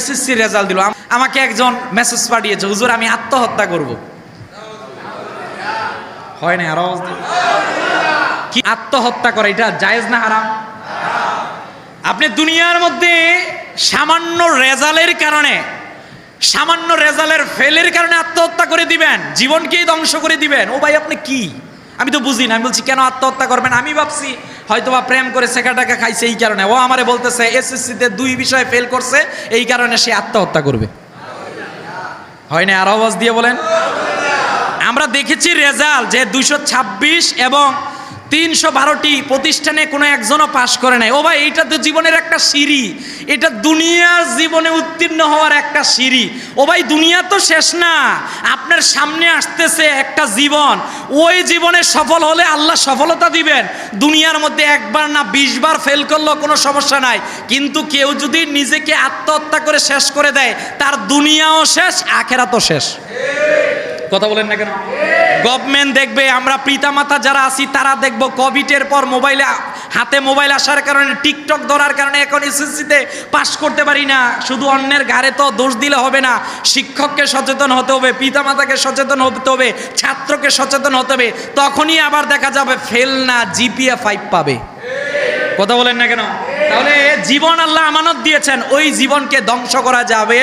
SSC result দিল, আমাকে একজন মেসেজ পাঠিয়েছে, হুজুর আমি আত্মহত্যা করব। হয় না আরো কি আত্মহত্যা করে, এটা জায়েজ না হারাম? আপনি দুনিয়ার মধ্যে সামান্য রেজাল্টের কারণে, সামান্য রেজাল্টের ফেলের কারণে আত্মহত্যা করে দিবেন, জীবনকেই ধ্বংস করে দিবেন। ও ভাই আপনি কি, আমি তো বুঝি না। আমি বলছি কেন আত্মহত্যা করবেন? আমি ভাবছি হয়তোবা প্রেম করে সেকা টাকা খাইছে এই কারণে। ও আমারে বলতেছে এসএসসিতে 2 বিষয়ে ফেল করছে, এই কারণে সে আত্মহত্যা করবে। হয় না? আরো আওয়াজ দিয়ে বলেন। আমরা দেখেছি রেজাল্ট যে 226 এবং 312টি প্রতিষ্ঠানে কোনো একজনও পাশ করে নাই। ও ভাই এইটা তো জীবনের একটা সিঁড়ি, এটা দুনিয়ার জীবনে উত্তীর্ণ হওয়ার একটা সিঁড়ি। ও ভাই দুনিয়া তো শেষ না, আপনার সামনে আসতেছে একটা জীবন। ওই জীবনে সফল হলে আল্লাহ সফলতা দিবেন। দুনিয়ার মধ্যে একবার না 20 বার ফেল করলেও কোনো সমস্যা নাই, কিন্তু কেউ যদি নিজেকে আত্মহত্যা করে শেষ করে দেয়, তার দুনিয়াও শেষ, আখেরাতও শেষ। কথা বলেন না কেন? গভর্নমেন্ট দেখবে, আমরা পিতামাতা যারা আছি তারা দেখবো কোভিডের পর মোবাইলে, হাতে মোবাইল আসার কারণে, টিকটক ধরার কারণে এখন এসএসসিতে পাস করতে পারি না। শুধু অন্যের ঘাড়ে তো দোষ দিলে হবে না, শিক্ষককে সচেতন হতে হবে, পিতামাতাকে সচেতন হতে হবে, ছাত্রকে সচেতন হতে হবে। তখনই আবার দেখা যাবে ফেল না, জিপিএ 5 পাবে। কথা বলেন না কেন? তাহলে জীবন আল্লাহ আমানত দিয়েছেন, ওই জীবনকে ধ্বংস করা যাবে।